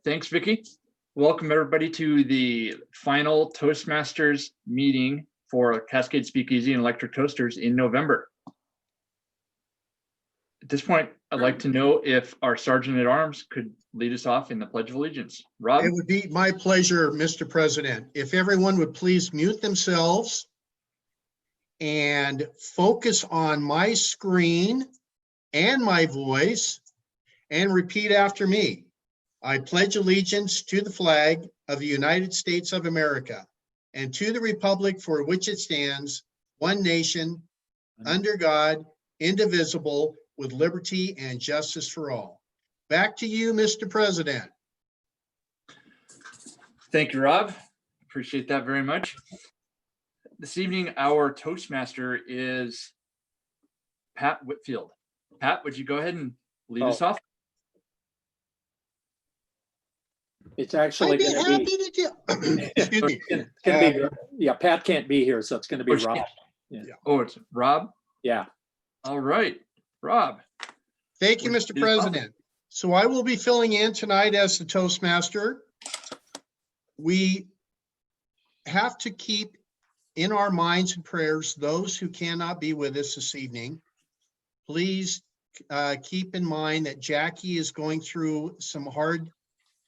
Thanks, Vicki. Welcome everybody to the final Toastmasters meeting for Cascade Speakeasy and Electric Toasters in November. At this point, I'd like to know if our Sergeant at Arms could lead us off in the Pledge of Allegiance. Rob? It would be my pleasure, Mr. President. If everyone would please mute themselves and focus on my screen and my voice and repeat after me. I pledge allegiance to the flag of the United States of America and to the republic for which it stands, one nation, under God, indivisible, with liberty and justice for all. Back to you, Mr. President. Thank you, Rob. Appreciate that very much. This evening, our Toastmaster is Pat Whitfield. Pat, would you go ahead and lead us off? It's actually going to be. Excuse me. It's going to be. Yeah, Pat can't be here, so it's going to be Rob. Yeah. Oh, it's Rob? Yeah. All right, Rob. Thank you, Mr. President. So I will be filling in tonight as the Toastmaster. We have to keep in our minds and prayers those who cannot be with us this evening. Please keep in mind that Jackie is going through some hard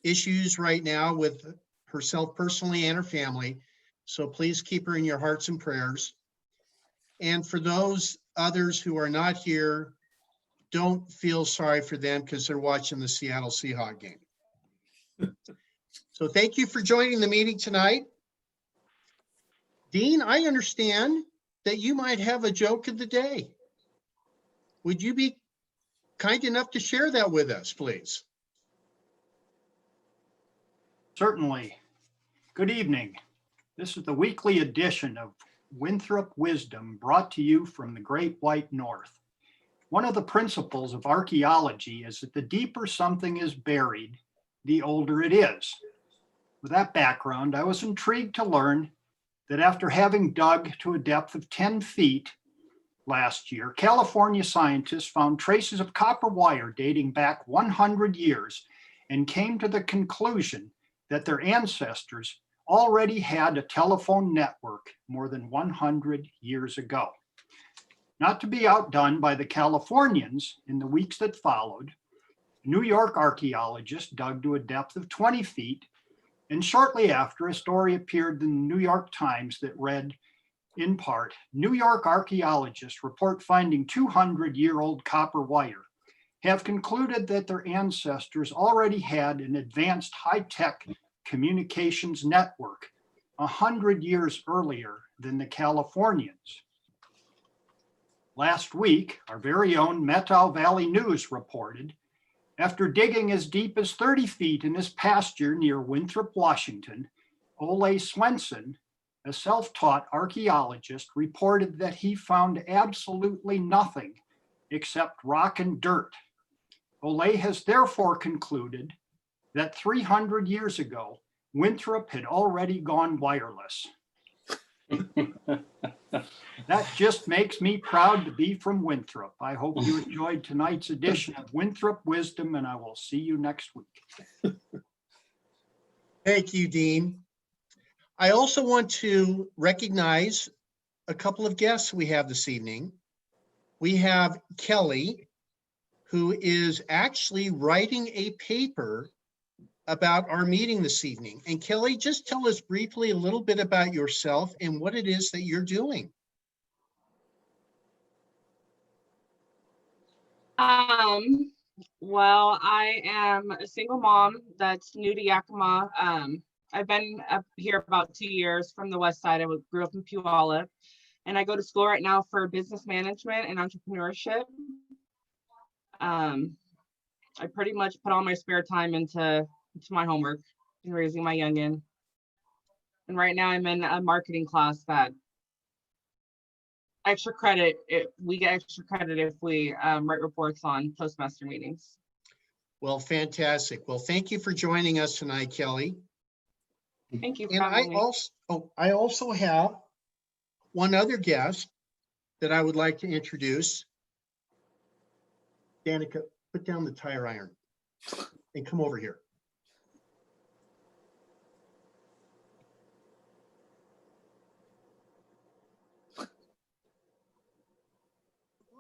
issues right now with herself personally and her family. So please keep her in your hearts and prayers. And for those others who are not here, don't feel sorry for them because they're watching the Seattle Seahawks game. So thank you for joining the meeting tonight. Dean, I understand that you might have a joke of the day. Would you be kind enough to share that with us, please? Certainly. Good evening. This is the weekly edition of Winthrop Wisdom, brought to you from the Great White North. One of the principles of archaeology is that the deeper something is buried, the older it is. With that background, I was intrigued to learn that after having dug to a depth of 10 feet last year, California scientists found traces of copper wire dating back 100 years and came to the conclusion that their ancestors already had a telephone network more than 100 years ago. Not to be outdone by the Californians, in the weeks that followed, New York archaeologists dug to a depth of 20 feet, and shortly after, a story appeared in the New York Times that read, in part, New York archaeologists report finding 200-year-old copper wire, have concluded that their ancestors already had an advanced high-tech communications network 100 years earlier than the Californians. Last week, our very own Methow Valley News reported, after digging as deep as 30 feet in this pasture near Winthrop, Washington, Ole Swenson, a self-taught archaeologist, reported that he found absolutely nothing except rock and dirt. Ole has therefore concluded that 300 years ago, Winthrop had already gone wireless. That just makes me proud to be from Winthrop. I hope you enjoyed tonight's edition of Winthrop Wisdom, and I will see you next week. Thank you, Dean. I also want to recognize a couple of guests we have this evening. We have Kelly, who is actually writing a paper about our meeting this evening. And Kelly, just tell us briefly a little bit about yourself and what it is that you're doing. Well, I am a single mom that's new to Yakima. I've been up here about 2 years from the west side. I grew up in Puyallup, and I go to school right now for business management and entrepreneurship. I pretty much put all my spare time into my homework and raising my youngin. And right now I'm in a marketing class that extra credit. We get extra credit if we write reports on Toastmaster meetings. Well, fantastic. Well, thank you for joining us tonight, Kelly. Thank you for And having me. I also have one other guest that I would like to introduce. Danica, put down the tire iron and come over here.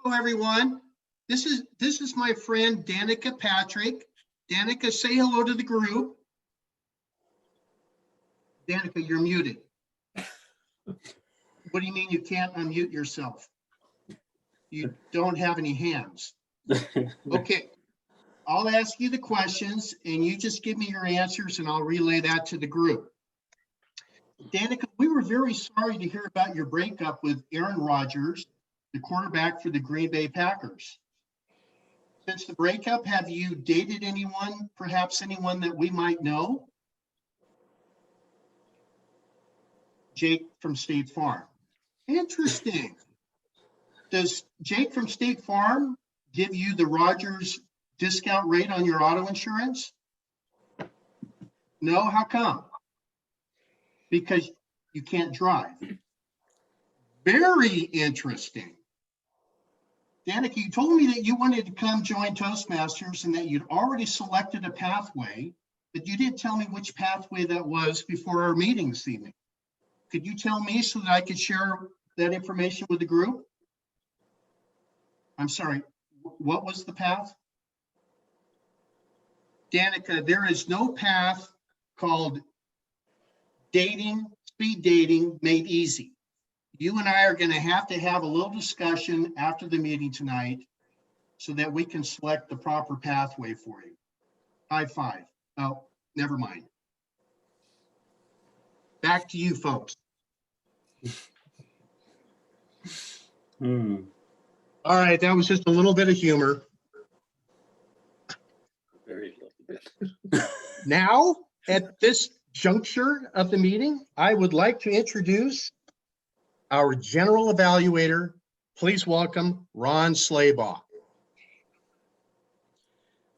Hello, everyone. This is my friend Danica Patrick. Danica, say hello to the group. Danica, you're muted. What do you mean you can't unmute yourself? You don't have any hands. Okay, I'll ask you the questions and you just give me your answers and I'll relay that to the group. Danica, we were very sorry to hear about your breakup with Aaron Rodgers, the quarterback for the Green Bay Packers. Since the breakup, have you dated anyone, perhaps anyone that we might know? Jake from State Farm. Interesting. Does Jake from State Farm give you the Rodgers discount rate on your auto insurance? No, how come? Because you can't drive. Very interesting. Danica, you told me that you wanted to come join Toastmasters and that you'd already selected a pathway, but you didn't tell me which pathway that was before our meeting this evening. Could you tell me so that I could share that information with the group? I'm sorry, what was the path? Danica, there is no path called dating, speed dating made easy. You and I are going to have a little discussion after the meeting tonight so that we can select the proper pathway for you. High five. Oh, never mind. Back to you, folks. Hmm. All right, that was just a little bit of humor. Very little bit. Now, at this juncture of the meeting, I would like to introduce our general evaluator. Please welcome Ron Slaybaugh.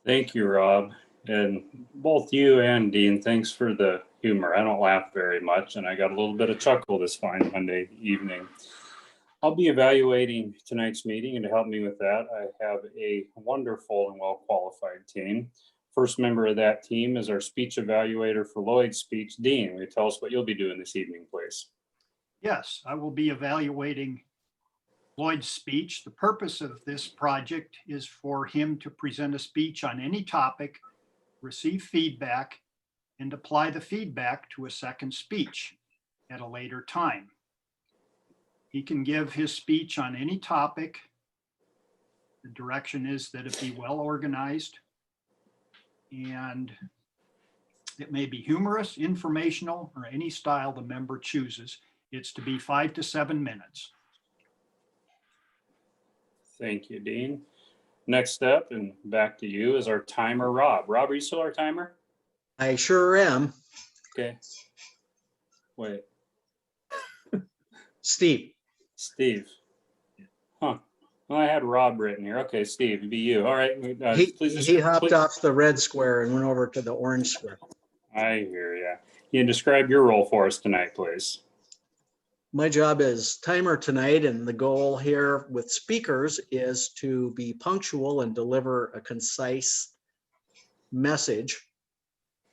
Thank you, Rob. And both you and Dean, thanks for the humor. I don't laugh very much, and I got a little bit of chuckle this fine Monday evening. I'll be evaluating tonight's meeting, and to help me with that, I have a wonderful and well-qualified team. First member of that team is our speech evaluator for Lloyd's speech, Dean. Will you tell us what you'll be doing this evening, please? Yes, I will be evaluating Lloyd's speech. The purpose of this project is for him to present a speech on any topic, receive feedback, and apply the feedback to a second speech at a later time. He can give his speech on any topic. The direction is that it be well organized, and it may be humorous, informational, or any style the member chooses. It's to be 5 to 7 minutes. Thank you, Dean. Next up, and back to you, is our timer, Rob. Rob, are you still our timer? I sure am. Okay. Wait, Steve. Steve. Huh. Well, I had Rob written here. Okay, Steve, it'd be you. All right. He hopped off the red square and went over to the orange square. I hear ya. You can describe your role for us tonight, please. My job is timer tonight, and the goal here with speakers is to be punctual and deliver a concise message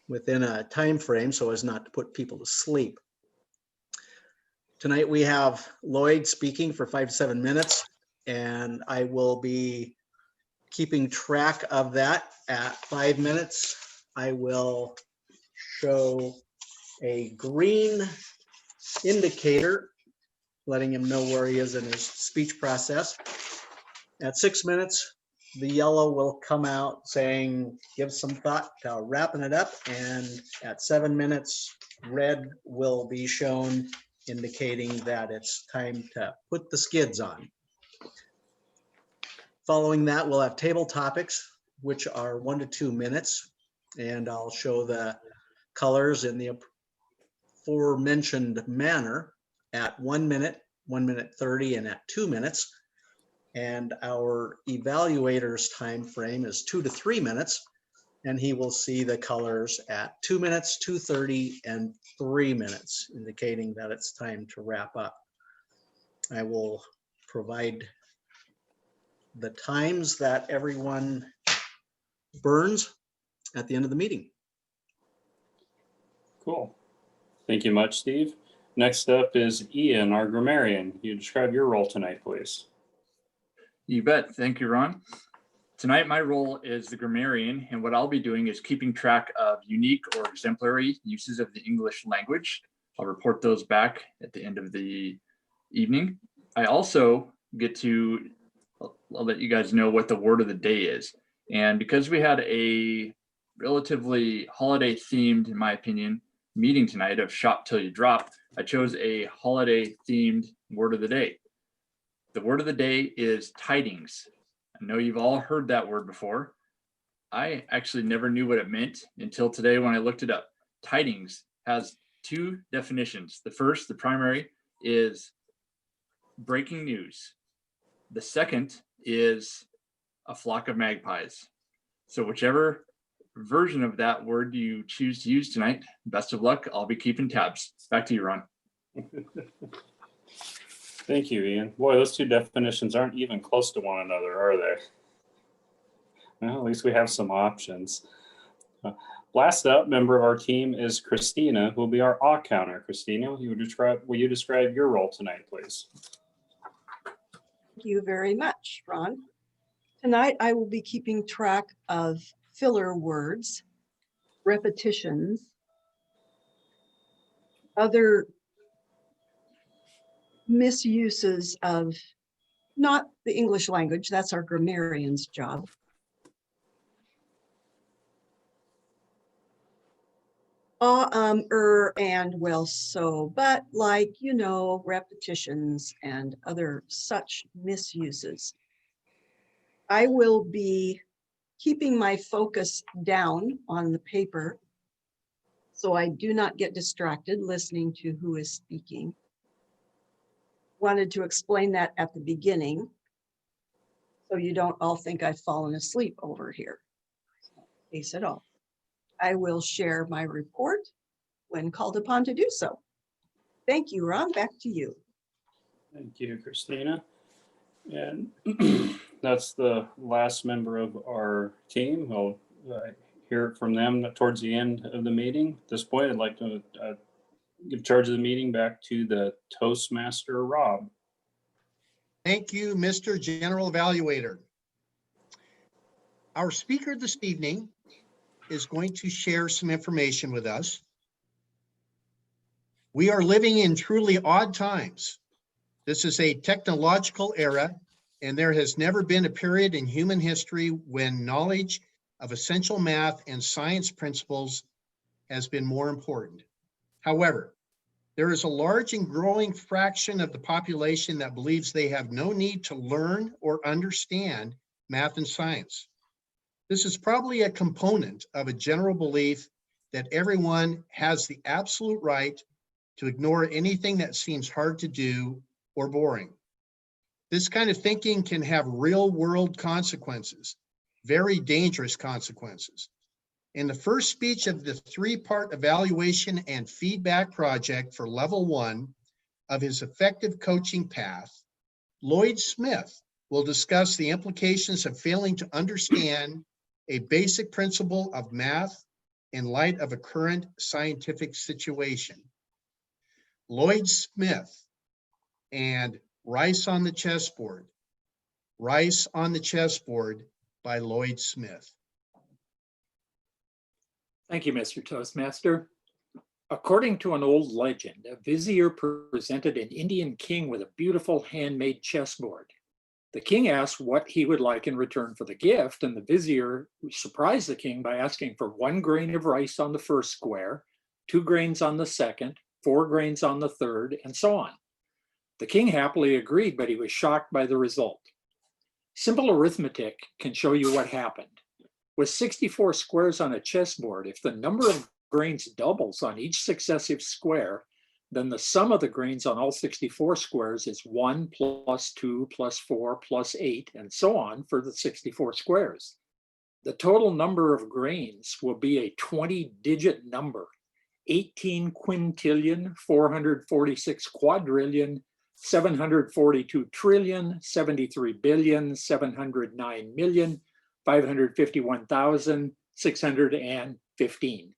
within a time frame so as not to put people to sleep. Tonight we have Lloyd speaking for 5 to 7 minutes, and I will be keeping track of that. At 5 minutes, I will show a green indicator letting him know where he is in his speech process. At 6 minutes, the yellow will come out saying, give some thought to wrapping it up. And at 7 minutes, red will be shown indicating that it's time to put the skids on. Following that, we'll have table topics, which are 1 to 2 minutes. And I'll show the colors in the aforementioned manner at 1 minute, 1 minute 30, and at 2 minutes. And our evaluator's time frame is 2 to 3 minutes, and he will see the colors at 2 minutes, 2:30, and 3 minutes, indicating that it's time to wrap up. I will provide the times that everyone burns at the end of the meeting. Cool. Thank you much, Steve. Next up is Ian, our grammarian. You describe your role tonight, please. You bet. Thank you, Ron. Tonight, my role is the grammarian, and what I'll be doing is keeping track of unique or exemplary uses of the English language. I'll report those back at the end of the evening. I also get to, I'll let you guys know what the word of the day is. And because we had a relatively holiday themed, in my opinion, meeting tonight of Shop Till You Drop, I chose a holiday themed word of the day. The word of the day is tidings. I know you've all heard that word before. I actually never knew what it meant until today when I looked it up. Tidings has two definitions. The first, the primary, is breaking news. The second is a flock of magpies. So whichever version of that word you choose to use tonight, best of luck. I'll be keeping tabs. Back to you, Ron. Thank you, Ian. Boy, those two definitions aren't even close to one another, are they? Well, at least we have some options. Last up, member of our team is Christina, who will be our awe counter. Christina, will you describe your role tonight, please? Thank you very much, Ron. Tonight, I will be keeping track of filler words, repetitions, other misuses of not the English language, that's our grammarian's job. And well, so, but like, repetitions and other such misuses. I will be keeping my focus down on the paper so I do not get distracted listening to who is speaking. Wanted to explain that at the beginning so you don't all think I've fallen asleep over here. Case at all. I will share my report when called upon to do so. Thank you, Ron. Back to you. Thank you, Christina. And that's the last member of our team. We'll hear from them towards the end of the meeting. At this point, I'd like to give charge of the meeting back to the Toastmaster, Rob. Thank you, Mr. General Evaluator. Our speaker this evening is going to share some information with us. We are living in truly odd times. This is a technological era, and there has never been a period in human history when knowledge of essential math and science principles has been more important. However, there is a large and growing fraction of the population that believes they have no need to learn or understand math and science. This is probably a component of a general belief that everyone has the absolute right to ignore anything that seems hard to do or boring. This kind of thinking can have real-world consequences, very dangerous consequences. In the first speech of the three-part evaluation and feedback project for level 1 of his effective coaching path, Lloyd Smith will discuss the implications of failing to understand a basic principle of math in light of a current scientific situation. Lloyd Smith and Rice on the Chessboard. Rice on the Chessboard by Lloyd Smith. Thank you, Mr. Toastmaster. According to an old legend, a vizier presented an Indian king with a beautiful handmade chessboard. The king asked what he would like in return for the gift, and the vizier surprised the king by asking for 1 grain of rice on the first square, 2 grains on the second, 4 grains on the third, and so on. The king happily agreed, but he was shocked by the result. Simple arithmetic can show you what happened. With 64 squares on a chessboard, if the number of grains doubles on each successive square, then the sum of the grains on all 64 squares is 1 plus 2 plus 4 plus 8, and so on for the 64 squares. The total number of grains will be a 20-digit number, 18 quintillion, 446 quadrillion, 742 trillion, 73 billion, 709 million, 551,615.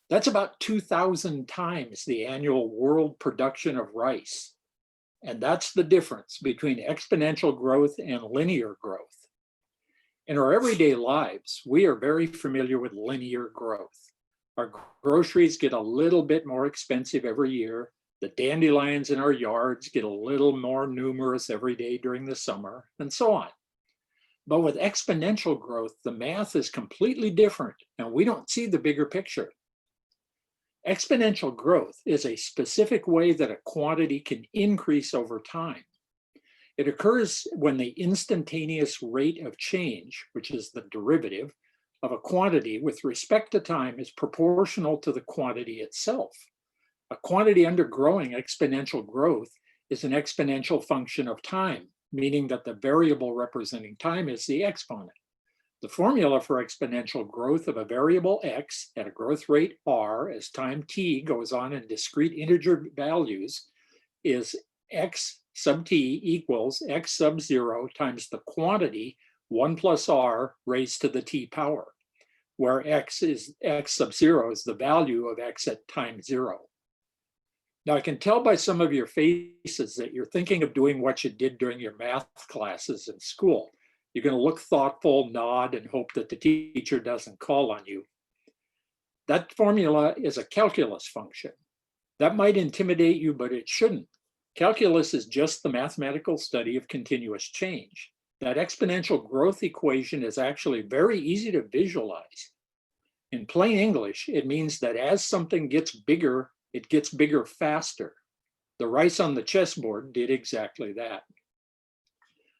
That's about 2,000 times the annual world production of rice. And that's the difference between exponential growth and linear growth. In our everyday lives, we are very familiar with linear growth. Our groceries get a little bit more expensive every year. The dandelions in our yards get a little more numerous every day during the summer, and so on. But with exponential growth, the math is completely different, and we don't see the bigger picture. Exponential growth is a specific way that a quantity can increase over time. It occurs when the instantaneous rate of change, which is the derivative of a quantity with respect to time, is proportional to the quantity itself. A quantity undergoing exponential growth is an exponential function of time, meaning that the variable representing time is the exponent. The formula for exponential growth of a variable x at a growth rate r as time t goes on in discrete integer values is x sub t equals x sub 0 times the quantity 1 plus r raised to the t power, where x sub 0 is the value of x at time 0. Now, I can tell by some of your faces that you're thinking of doing what you did during your math classes in school. You're going to look thoughtful, nod, and hope that the teacher doesn't call on you. That formula is a calculus function. That might intimidate you, but it shouldn't. Calculus is just the mathematical study of continuous change. That exponential growth equation is actually very easy to visualize. In plain English, it means that as something gets bigger, it gets bigger faster. The rice on the chessboard did exactly that.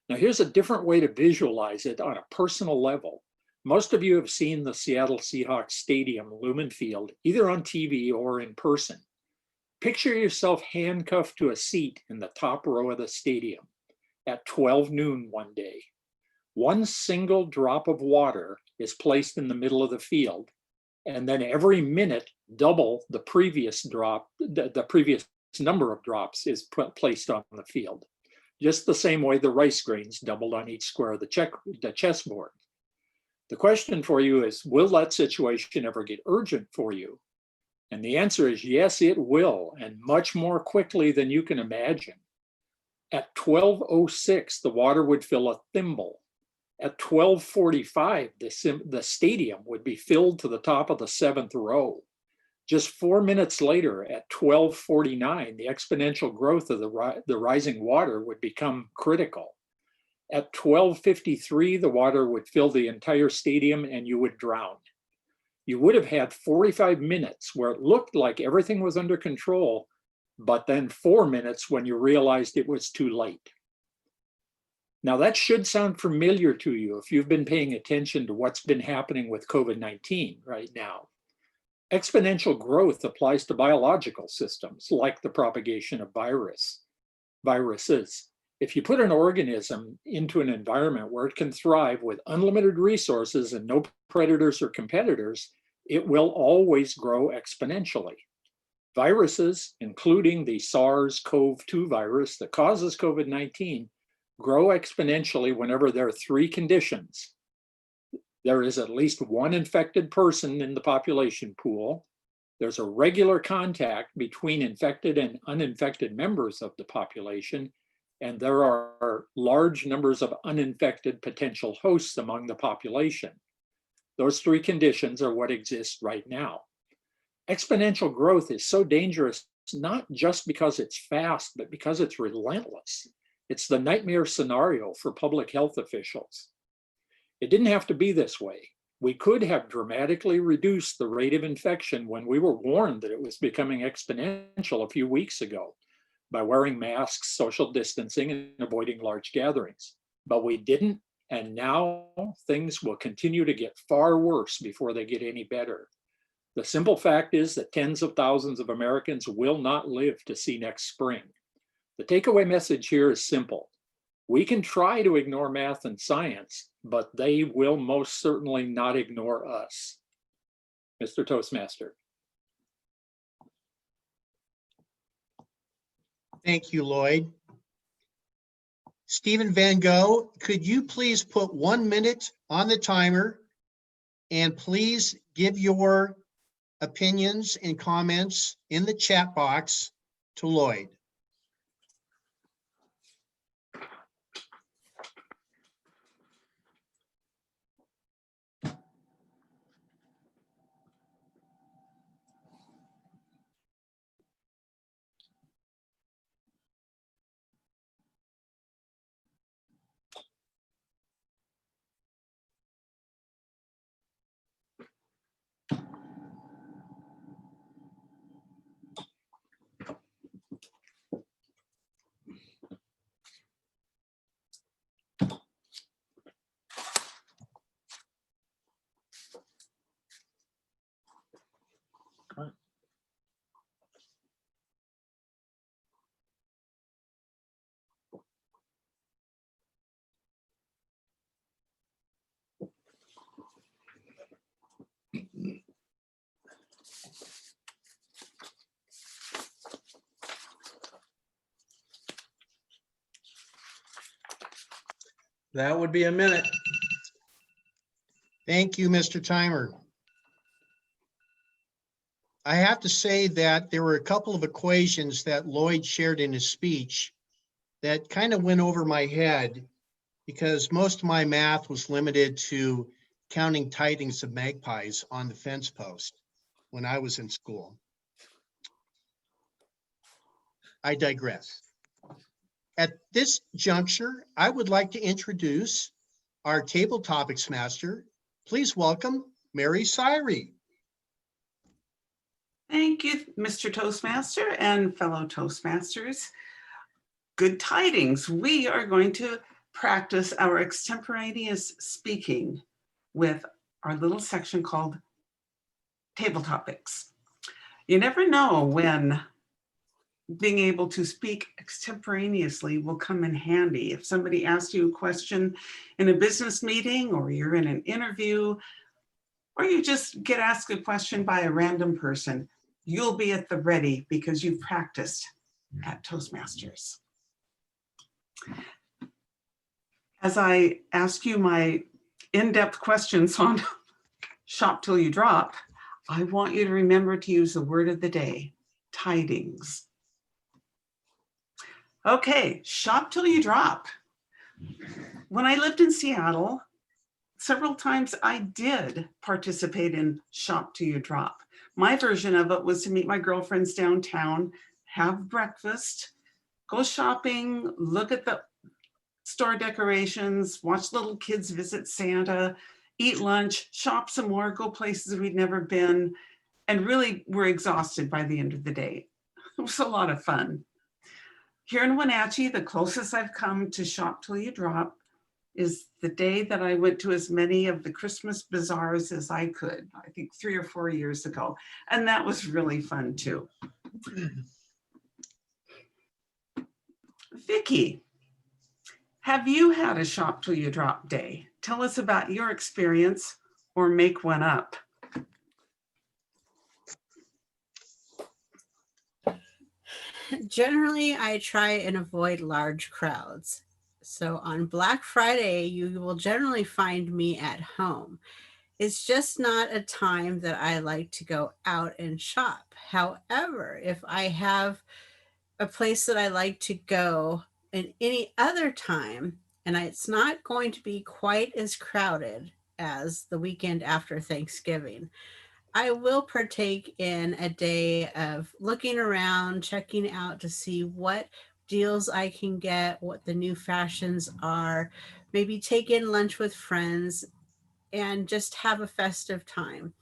Now, here's a different way to visualize it on a personal level. Most of you have seen the Seattle Seahawks Stadium, Lumen Field, either on TV or in person. Picture yourself handcuffed to a seat in the top row of the stadium at 12 noon one day. One single drop of water is placed in the middle of the field, and then every minute, double the previous drop, the previous number of drops is placed on the field. Just the same way the rice grains doubled on each square of the chessboard. The question for you is, will that situation ever get urgent for you? And the answer is yes, it will, and much more quickly than you can imagine. At 12:06, the water would fill a thimble. At 12:45, the stadium would be filled to the top of the 7th row. Just 4 minutes later, at 12:49, the exponential growth of the rising water would become critical. At 12:53, the water would fill the entire stadium and you would drown. You would have had 45 minutes where it looked like everything was under control, but then 4 minutes when you realized it was too late. Now, that should sound familiar to you if you've been paying attention to what's been happening with COVID-19 right now. Exponential growth applies to biological systems like the propagation of viruses. If you put an organism into an environment where it can thrive with unlimited resources and no predators or competitors, it will always grow exponentially. Viruses, including the SARS-CoV-2 virus that causes COVID-19, grow exponentially whenever there are three conditions. There is at least one infected person in the population pool. There's a regular contact between infected and uninfected members of the population, and there are large numbers of uninfected potential hosts among the population. Those three conditions are what exist right now. Exponential growth is so dangerous, not just because it's fast, but because it's relentless. It's the nightmare scenario for public health officials. It didn't have to be this way. We could have dramatically reduced the rate of infection when we were warned that it was becoming exponential a few weeks ago by wearing masks, social distancing, and avoiding large gatherings. But we didn't, and now things will continue to get far worse before they get any better. The simple fact is that tens of thousands of Americans will not live to see next spring. The takeaway message here is simple. We can try to ignore math and science, but they will most certainly not ignore us. Mr. Toastmaster. Thank you, Lloyd. Stephen Van Gogh, could you please put 1 minute on the timer and please give your opinions and comments in the chat box to Lloyd. That would be a minute. Thank you, Mr. Timer. I have to say that there were a couple of equations that Lloyd shared in his speech that kind of went over my head because most of my math was limited to counting tidings of magpies on the fence post when I was in school. I digress. At this juncture, I would like to introduce our table topics master. Please welcome Mary Syrie. Thank you, Mr. Toastmaster and fellow Toastmasters. Good tidings. We are going to practice our extemporaneous speaking with our little section called Table Topics. You never know when being able to speak extemporaneously will come in handy. If somebody asks you a question in a business meeting, or you're in an interview, or you just get asked a question by a random person, you'll be at the ready because you've practiced at Toastmasters. As I ask you my in-depth questions on Shop Till You Drop, I want you to remember to use the word of the day, tidings. Okay, shop till you drop. When I lived in Seattle, several times I did participate in Shop Till You Drop. My version of it was to meet my girlfriends downtown, have breakfast, go shopping, look at the store decorations, watch little kids visit Santa, eat lunch, shop some more, go places we'd never been, and really were exhausted by the end of the day. It was a lot of fun. Here in Wenatchee, the closest I've come to Shop Till You Drop is the day that I went to as many of the Christmas bazaars as I could, I think 3 or 4 years ago. And that was really fun too. Vicki, have you had a Shop Till You Drop day? Tell us about your experience or make one up. Generally, I try and avoid large crowds. So on Black Friday, you will generally find me at home. It's just not a time that I like to go out and shop. However, if I have a place that I like to go in any other time, and it's not going to be quite as crowded as the weekend after Thanksgiving, I will partake in a day of looking around, checking out to see what deals I can get, what the new fashions are, maybe take in lunch with friends and just have a festive time.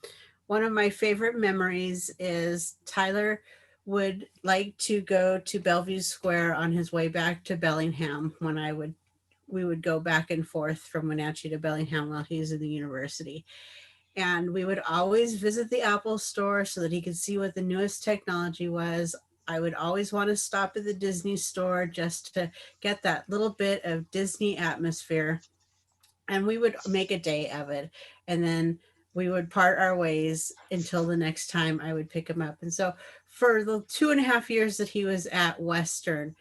One of my favorite memories is Tyler would like to go to Bellevue Square on his way back to Bellingham when we would go back and forth from Wenatchee to Bellingham while he was in the university. And we would always visit the Apple store so that he could see what the newest technology was. I would always want to stop at the Disney store just to get that little bit of Disney atmosphere. And we would make a day of it. And then we would part our ways until the next time I would pick him up. And so for the 2.5 years that he was at Western,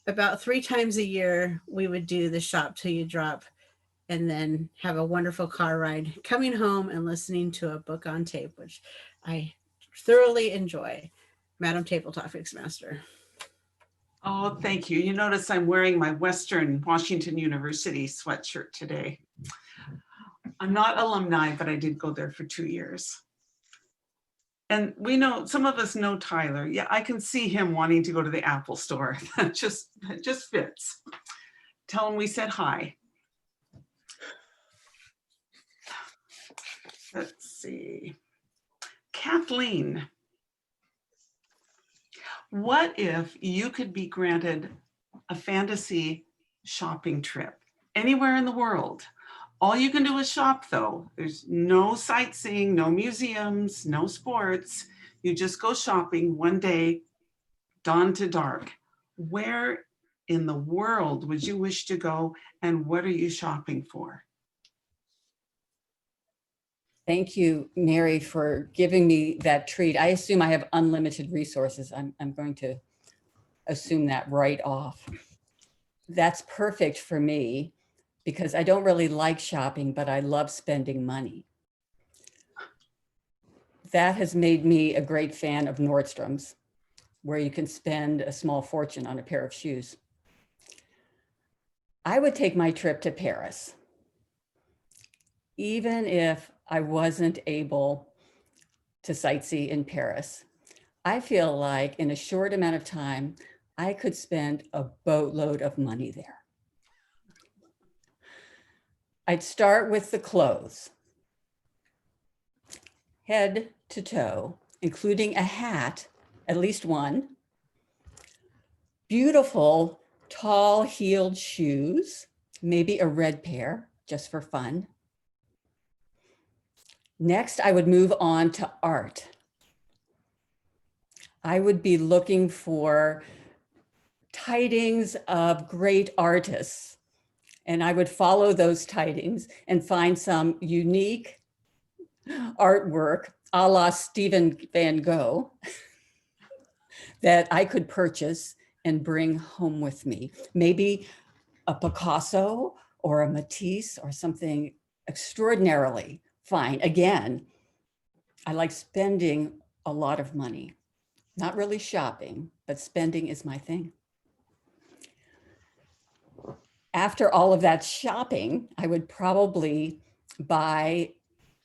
about 3 times a year, we would do the Shop Till You Drop and then have a wonderful car ride coming home and listening to a book on tape, which I thoroughly enjoy. Madam Table Topics Master. Oh, thank you. You notice I'm wearing my Western Washington University sweatshirt today. I'm not alumni, but I did go there for 2 years. And we know, some of us know Tyler. Yeah, I can see him wanting to go to the Apple store. That just fits. Tell him we said hi. Let's see. Kathleen, what if you could be granted a fantasy shopping trip anywhere in the world? All you can do is shop though. There's no sightseeing, no museums, no sports. You just go shopping one day, dawn to dark. Where in the world would you wish to go and what are you shopping for? Thank you, Mary, for giving me that treat. I assume I have unlimited resources. I'm going to assume that right off. That's perfect for me. because I don't really like shopping, but I love spending money. That has made me a great fan of Nordstrom's, where you can spend a small fortune on a pair of shoes. I would take my trip to Paris, even if I wasn't able to sightsee in Paris. I feel like in a short amount of time, I could spend a boatload of money there. I'd start with the clothes, head to toe, including a hat, at least one, beautiful tall heeled shoes, maybe a red pair just for fun. Next, I would move on to art. I would be looking for tidings of great artists, and I would follow those tidings and find some unique artwork a la Stephen Van Gogh that I could purchase and bring home with me. Maybe a Picasso or a Matisse or something extraordinarily fine. Again, I like spending a lot of money. Not really shopping, but spending is my thing. After all of that shopping, I would probably buy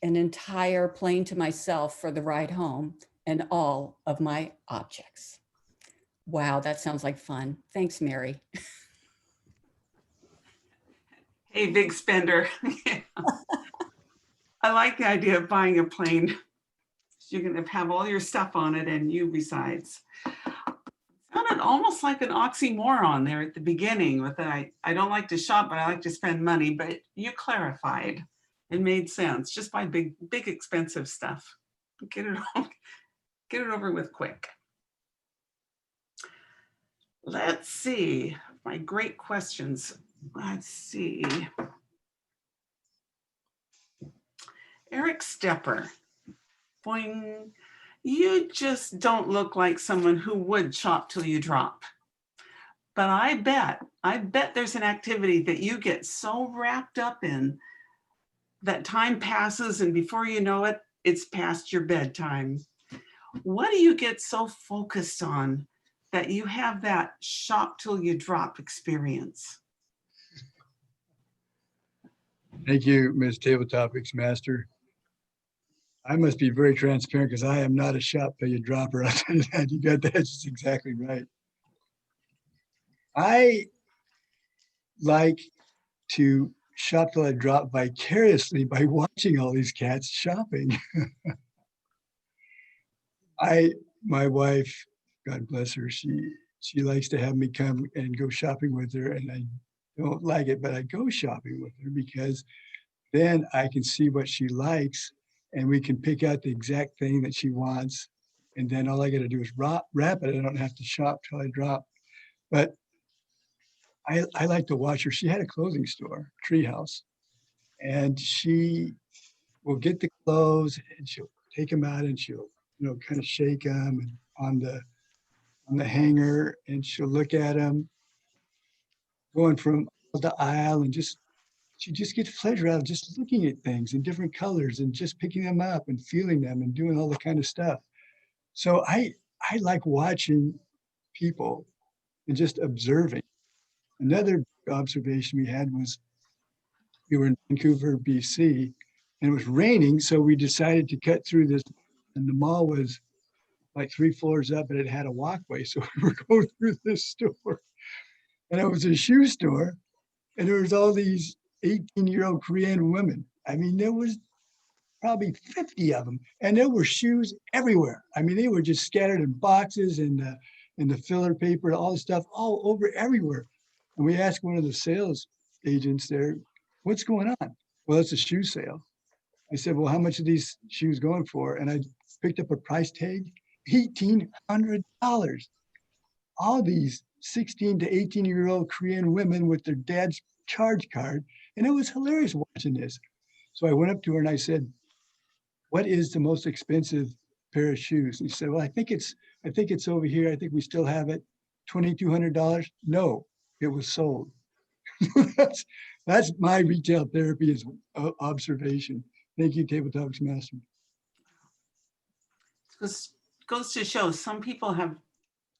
an entire plane to myself for the ride home and all of my objects. Wow, that sounds like fun. Thanks, Mary. Hey, big spender. I like the idea of buying a plane. You're going to have all your stuff on it and you besides. Sounded almost like an oxymoron there at the beginning with that. I don't like to shop, but I like to spend money, but you clarified. It made sense. Just buy big expensive stuff. Get it over with quick. Let's see, my great questions. Let's see. Eric Stepper, boing, you just don't look like someone who would shop till you drop. But I bet there's an activity that you get so wrapped up in that time passes and before you know it, it's past your bedtime. What do you get so focused on that you have that shop till you drop experience? Thank you, Ms. Table Topics Master. I must be very transparent because I am not a shop till you dropper. I'll tell you that. You got that just exactly right. I like to shop till I drop vicariously by watching all these cats shopping. My wife, God bless her, she likes to have me come and go shopping with her, and I don't like it, but I go shopping with her because then I can see what she likes and we can pick out the exact thing that she wants. And then all I got to do is wrap it. I don't have to shop till I drop. But I like to watch her. She had a clothing store, Treehouse, and she will get the clothes and she'll take them out and she'll, kind of shake them and on the hanger, and she'll look at them going from the aisle, and she just gets pleasure out of just looking at things in different colors and just picking them up and feeling them and doing all the kind of stuff. So I like watching people and just observing. Another observation we had was we were in Vancouver, BC, and it was raining. So we decided to cut through this, and the mall was like 3 floors up and it had a walkway. So we were going through this store, and it was a shoe store, and there was all these 18-year-old Korean women. I mean, there was probably 50 of them, and there were shoes everywhere. I mean, they were just scattered in boxes and the filler paper, all the stuff all over everywhere. And we asked one of the sales agents there, what's going on? Well, it's a shoe sale. I said, well, how much are these shoes going for? And I picked up a price tag, $1,800. All these 16 to 18-year-old Korean women with their dad's charge card. And it was hilarious watching this. So I went up to her and I said, what is the most expensive pair of shoes? And she said, well, I think it's over here. I think we still have it. $2,200. No, it was sold. that's That's my retail therapy is observation. Thank you, Table Talks Master. This goes to show some people have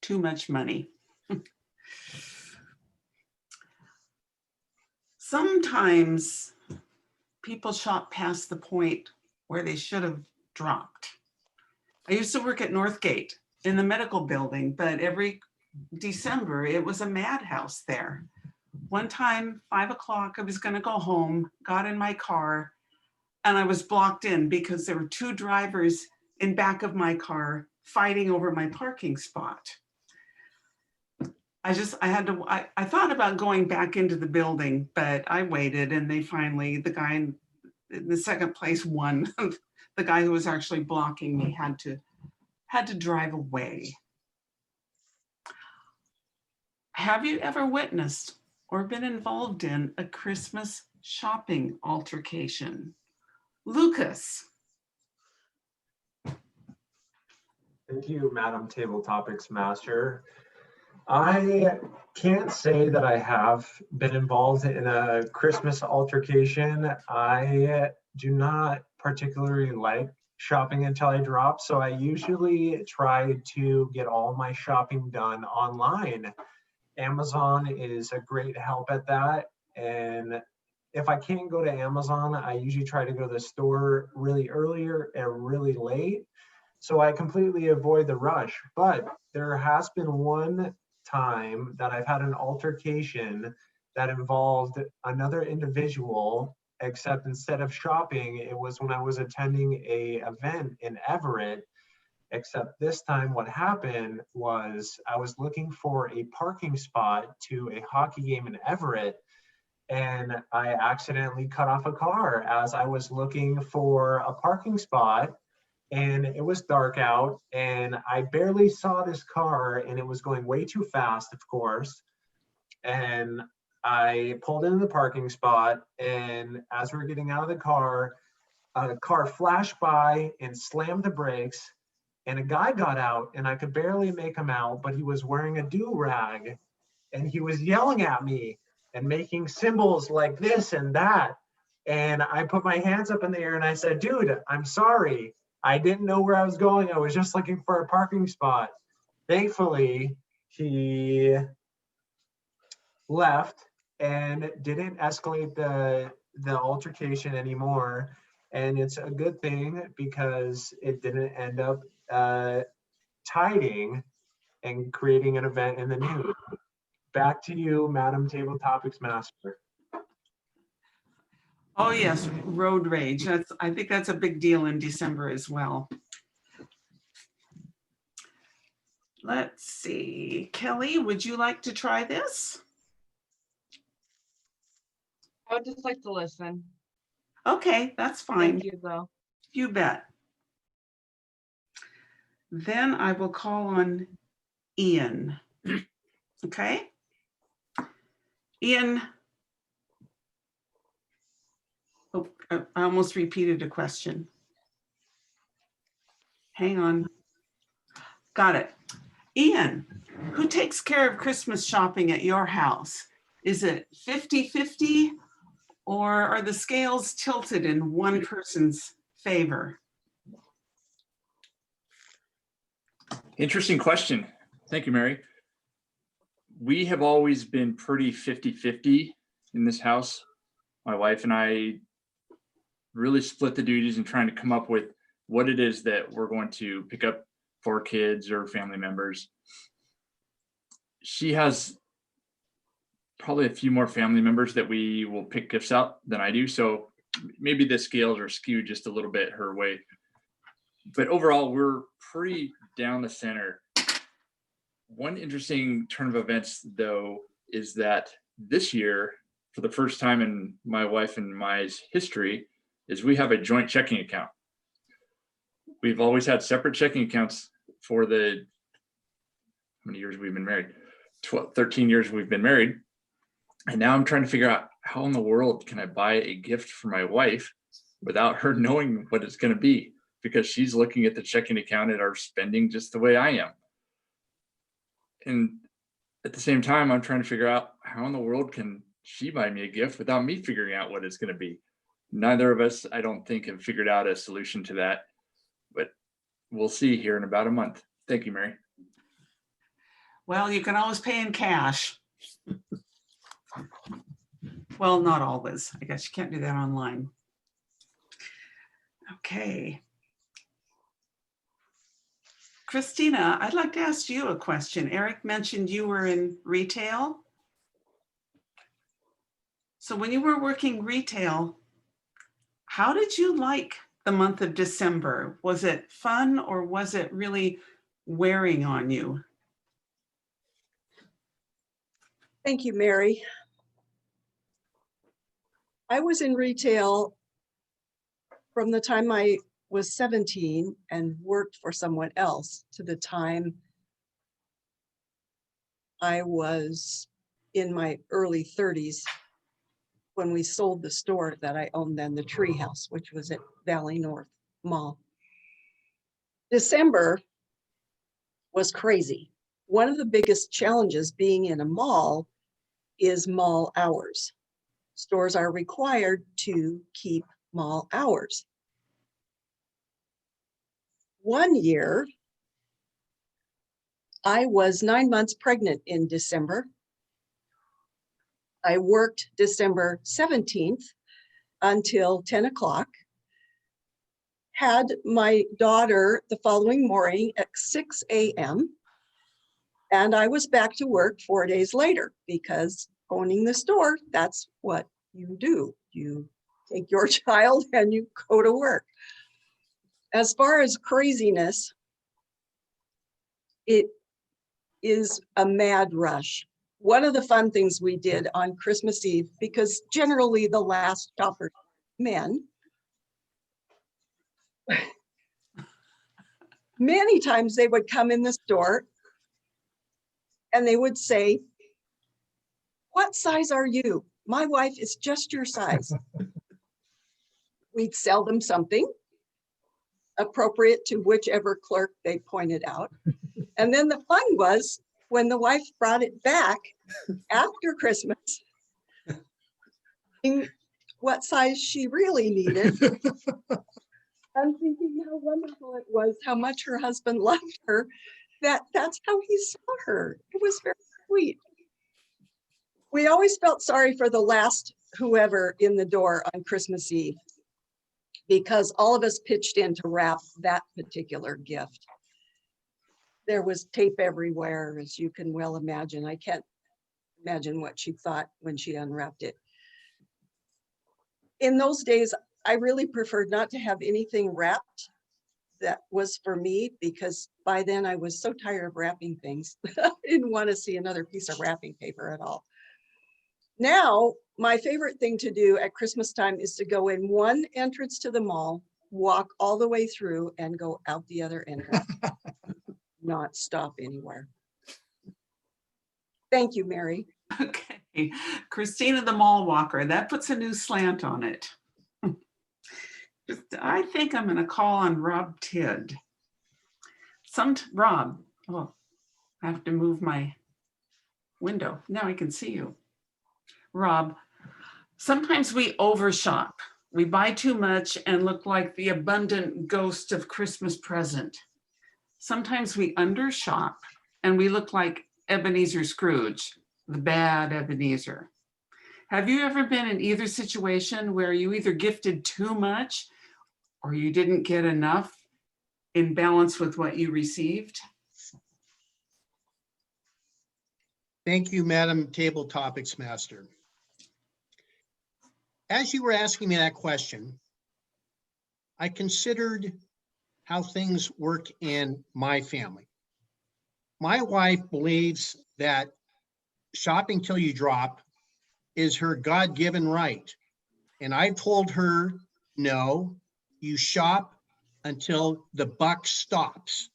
too much money. Sometimes people shop past the point where they should have dropped. I used to work at Northgate in the medical building, but every December it was a madhouse there. One time, 5 o'clock, I was going to go home, got in my car, and I was blocked in because there were 2 drivers in back of my car fighting over my parking spot. I thought about going back into the building, but I waited, and they finally, the guy in the second place won. The guy who was actually blocking me had to drive away. Have you ever witnessed or been involved in a Christmas shopping altercation? Lucas. Thank you, Madam Table Topics Master. I can't say that I have been involved in a Christmas altercation. I do not particularly like shopping until I drop, so I usually try to get all my shopping done online. Amazon is a great help at that, and if I can't go to Amazon, I usually try to go to the store really earlier and really late, so I completely avoid the rush. But there has been one time that I've had an altercation that involved another individual, except instead of shopping, it was when I was attending a event in Everett. Except this time what happened was I was looking for a parking spot to a hockey game in Everett, and I accidentally cut off a car as I was looking for a parking spot, and it was dark out, and I barely saw this car, and it was going way too fast, of course. And I pulled into the parking spot, and as we were getting out of the car, a car flashed by and slammed the brakes, and a guy got out, and I could barely make him out, but he was wearing a do-rag, and he was yelling at me and making symbols like this and that. And I put my hands up in the air and I said, dude, I'm sorry. I didn't know where I was going. I was just looking for a parking spot. Thankfully, he left and didn't escalate the altercation anymore. And it's a good thing because it didn't end up tiding and creating an event in the news. Back to you, Madam Table Topics Master. Oh yes, road rage. I think that's a big deal in December as well. Let's see. Kelly, would you like to try this? I would just like to listen. Okay, that's fine. Thank you, though. You bet. Then I will call on Ian. Okay? Ian. Oh, I almost repeated a question. Hang on. Got it. Ian, who takes care of Christmas shopping at your house? Is it 50-50, or are the scales tilted in one person's favor? Interesting question. Thank you, Mary. We have always been pretty 50-50 in this house. My wife and I really split the duties and trying to come up with what it is that we're going to pick up for kids or family members. She has probably a few more family members that we will pick gifts out than I do. So maybe the scales are skewed just a little bit her way. But overall, we're pretty down the center. One interesting turn of events, though, is that this year, for the first time in my wife and my history, is we have a joint checking account. We've always had separate checking accounts for the, how many years we've been married? 13 years we've been married. And now I'm trying to figure out how in the world can I buy a gift for my wife without her knowing what it's going to be, because she's looking at the checking account at our spending just the way I am. And at the same time, I'm trying to figure out how in the world can she buy me a gift without me figuring out what it's going to be. Neither of us, I don't think, have figured out a solution to that, but we'll see here in about a month. Thank you, Mary. Well, you can always pay in cash. Well, not always. I guess you can't do that online. Okay. Christina, I'd like to ask you a question. Eric mentioned you were in retail. So when you were working retail, how did you like the month of December? Was it fun or was it really wearing on you? Thank you, Mary. I was in retail from the time I was 17 and worked for someone else to the time I was in my early 30s when we sold the store that I owned then, the Treehouse, which was at Valley North Mall. December was crazy. One of the biggest challenges being in a mall is mall hours. Stores are required to keep mall hours. One year, I was 9 months pregnant in December. I worked December 17th until 10 o'clock, had my daughter the following morning at 6 a.m., and I was back to work 4 days later because owning the store, that's what you do. You take your child and you go to work. As far as craziness, it is a mad rush. One of the fun things we did on Christmas Eve, because generally the last shoppers are men, many times they would come in the store and they would say, "What size are you? My wife is just your size." We'd sell them something appropriate to whichever clerk they pointed out. And then the fun was when the wife brought it back after Christmas, what size she really needed. I'm thinking how wonderful it was, how much her husband loved her, that's how he saw her. It was very sweet. We always felt sorry for the last whoever in the door on Christmas Eve, because all of us pitched in to wrap that particular gift. There was tape everywhere, as you can well imagine. I can't imagine what she thought when she unwrapped it. In those days, I really preferred not to have anything wrapped that was for me, because by then I was so tired of wrapping things. I didn't want to see another piece of wrapping paper at all. Now, my favorite thing to do at Christmas time is to go in one entrance to the mall, walk all the way through and go out the other entrance. Not stop anywhere. Thank you, Mary. Okay, Christina the Mall Walker, that puts a new slant on it. I think I'm gonna call on Rob Tidd. Rob, oh, I have to move my window. Now I can see you. Rob, sometimes we overshop. We buy too much and look like the abundant ghost of Christmas present. Sometimes we undershop and we look like Ebenezer Scrooge, the bad Ebenezer. Have you ever been in either situation where you either gifted too much or you didn't get enough in balance with what you received? Thank you, Madam Table Topics Master. As you were asking me that question, I considered how things work in my family. My wife believes that shopping till you drop is her God-given right. And I told her, no, you shop until the buck stops.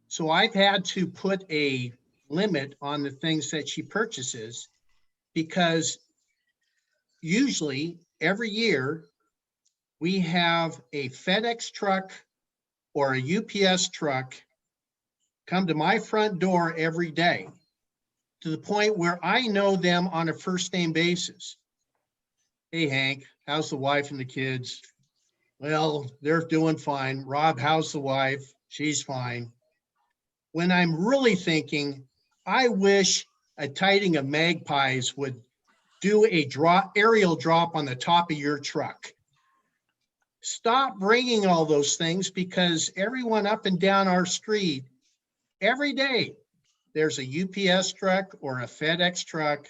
So I've had to put a limit on the things that she purchases, because usually every year we have a FedEx truck or a UPS truck come to my front door every day. to the point where I know them on a first name basis. Hey, Hank, how's the wife and the kids? Well, they're doing fine. Rob, how's the wife? She's fine. When I'm really thinking, I wish a tiding of magpies would do a aerial drop on the top of your truck. Stop bringing all those things, because everyone up and down our street, every day, there's a UPS truck or a FedEx truck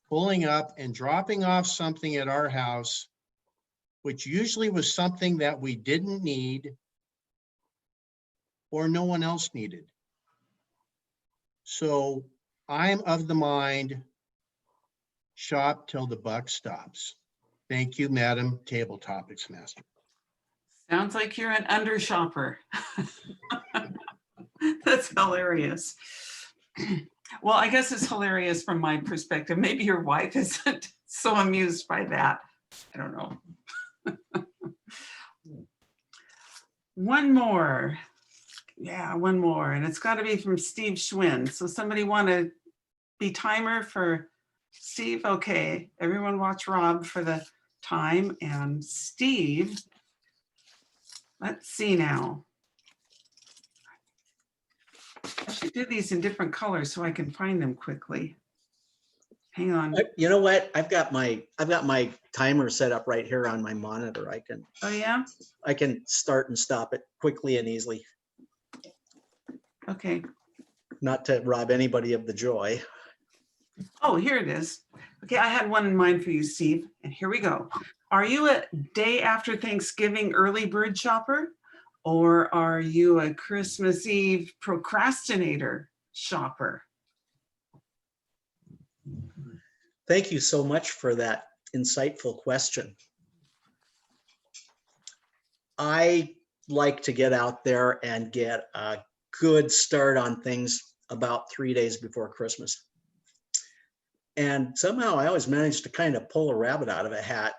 pulling up and dropping off something at our house, which usually was something that we didn't need or no one else needed. So I'm of the mind, shop till the buck stops. Thank you, Madam Table Topics Master. Sounds like you're an undershopper. That's hilarious. Well, I guess it's hilarious from my perspective. Maybe your wife isn't so amused by that. I don't know. One more. Yeah, one more. And it's got to be from Steve Schwinn. So somebody want to be timer for Steve? Okay, everyone watch Rob for the time. And Steve, let's see now. I should do these in different colors so I can find them quickly. Hang on. You know what? I've got my timer set up right here on my monitor. Oh yeah? I can start and stop it quickly and easily, Okay. not to rob anybody of the joy. Oh, here it is. Okay, I had one in mind for you, Steve, and here we go. Are you a day after Thanksgiving early bird shopper, or are you a Christmas Eve procrastinator shopper? Thank you so much for that insightful question. I like to get out there and get a good start on things about 3 days before Christmas. And somehow I always manage to kind of pull a rabbit out of a hat.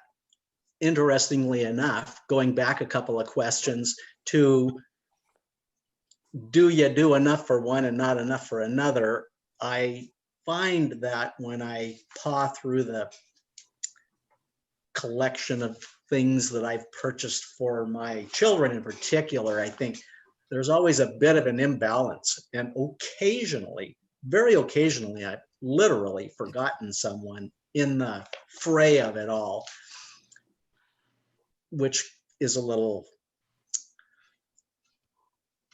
Interestingly enough, going back a couple of questions to, do you do enough for one and not enough for another? I find that when I paw through the collection of things that I've purchased for my children in particular, I think there's always a bit of an imbalance. And occasionally, very occasionally, I've literally forgotten someone in the fray of it all, which is a little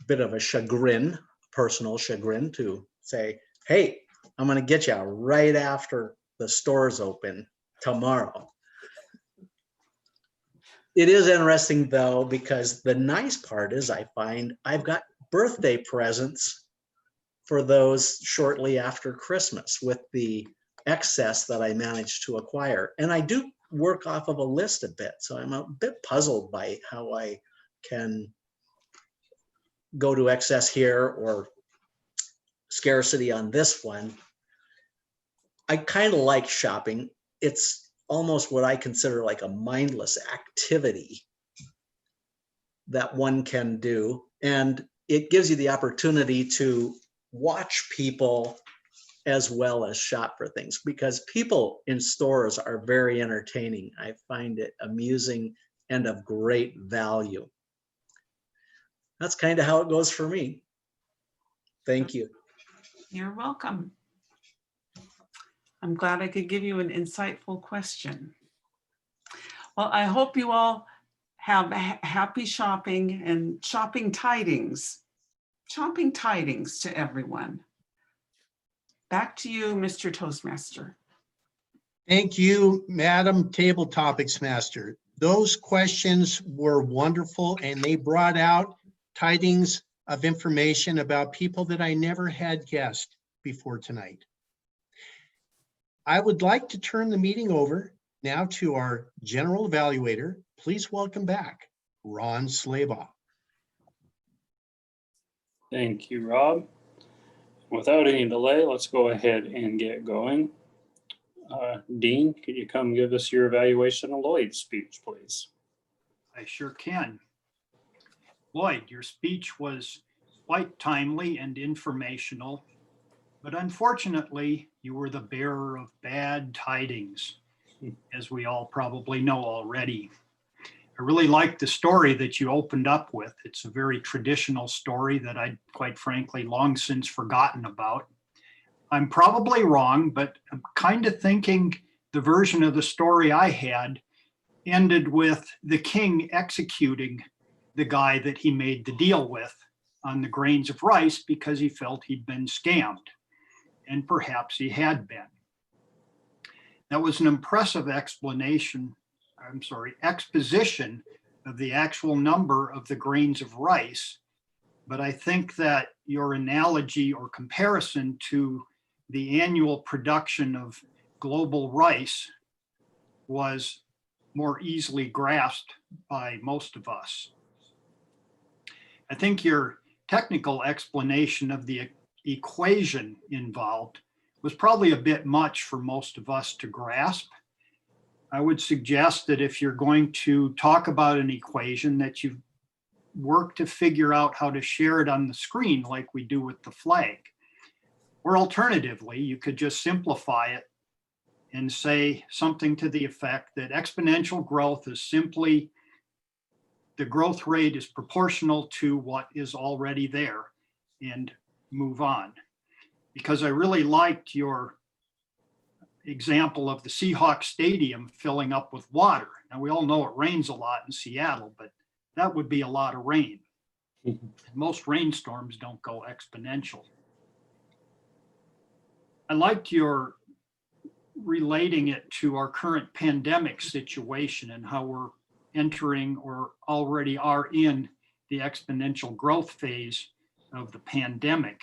bit of a chagrin, personal chagrin, to say, hey, I'm going to get you right after the stores open tomorrow. It is interesting though, because the nice part is I find I've got birthday presents for those shortly after Christmas with the excess that I managed to acquire. And I do work off of a list a bit. So I'm a bit puzzled by how I can go to excess here or scarcity on this one. I kind of like shopping. It's almost what I consider like a mindless activity that one can do. And it gives you the opportunity to watch people as well as shop for things, because people in stores are very entertaining. I find it amusing and of great value. That's kind of how it goes for me. Thank you. You're welcome. I'm glad I could give you an insightful question. Well, I hope you all have happy shopping and shopping tidings. Shopping tidings to everyone. Back to you, Mr. Toastmaster. Thank you, Madam Table Topics Master. Those questions were wonderful, and they brought out tidings of information about people that I never had guessed before tonight. I would like to turn the meeting over now to our general evaluator. Please welcome back Ron Slabaugh. Thank you, Rob. Without any delay, let's go ahead and get going. Dean, could you come give us your evaluation of Lloyd's speech, please? I sure can. Lloyd, your speech was quite timely and informational. But unfortunately, you were the bearer of bad tidings, as we all probably know already. I really like the story that you opened up with. It's a very traditional story that I'd quite frankly long since forgotten about. I'm probably wrong, but I'm kind of thinking the version of the story I had ended with the king executing the guy that he made the deal with on the grains of rice because he felt he'd been scammed. And perhaps he had been. That was an impressive exposition of the actual number of the grains of rice. But I think that your analogy or comparison to the annual production of global rice was more easily grasped by most of us. I think your technical explanation of the equation involved was probably a bit much for most of us to grasp. I would suggest that if you're going to talk about an equation, that you work to figure out how to share it on the screen like we do with the flag. Or alternatively, you could just simplify it and say something to the effect that exponential growth is simply the growth rate is proportional to what is already there, and move on. Because I really liked your example of the Seahawks Stadium filling up with water. Now, we all know it rains a lot in Seattle, but that would be a lot of rain. Most rainstorms don't go exponential. I liked your relating it to our current pandemic situation and how we're entering or already are in the exponential growth phase of the pandemic.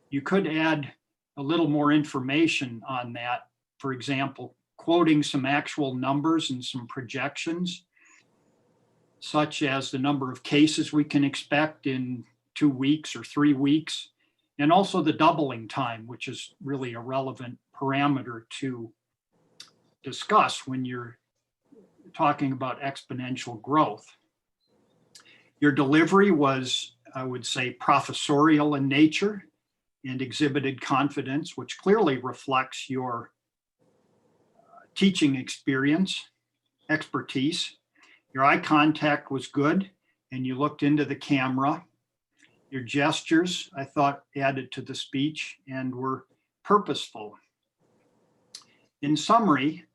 You could add a little more information on that. For example, quoting some actual numbers and some projections, such as the number of cases we can expect in 2 weeks or 3 weeks, and also the doubling time, which is really a relevant parameter to discuss when you're talking about exponential growth. Your delivery was, I would say, professorial in nature and exhibited confidence, which clearly reflects your teaching experience, expertise. Your eye contact was good, and you looked into the camera. Your gestures, I thought, added to the speech and were purposeful. In summary,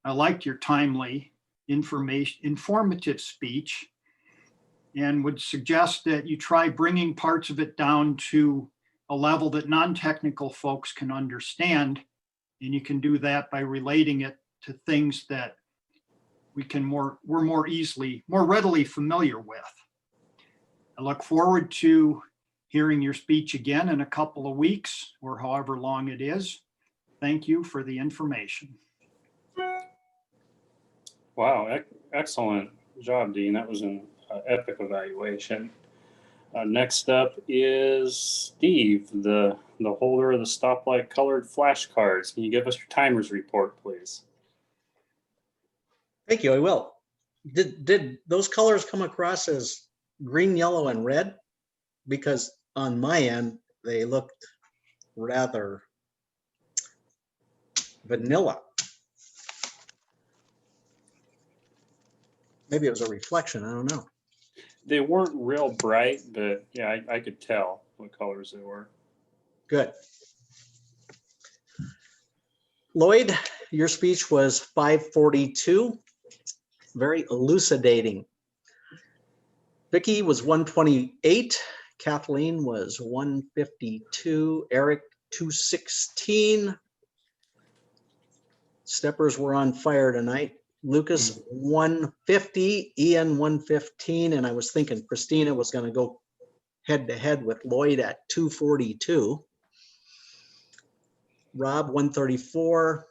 I liked your timely, informative speech, and would suggest that you try bringing parts of it down to a level that non-technical folks can understand. And you can do that by relating it to things that we're more readily familiar with. I look forward to hearing your speech again in a couple of weeks or however long it is. Thank you for the information. Wow, excellent job, Dean. That was an epic evaluation. Next up is Steve, the holder of the stoplight colored flashcards. Can you give us your timer's report, please? Thank you, I will. Did those colors come across as green, yellow, and red? Because on my end, they looked rather vanilla. Maybe it was a reflection, I don't know. They weren't real bright, but yeah, I could tell what colors they were. Good. Lloyd, your speech was 542, very elucidating. Vicki was 128, Kathleen was 152, Eric 216. Steppers were on fire tonight. Lucas 150, Ian 115, and I was thinking Christina was going to go head to head with Lloyd at 242. Rob 134.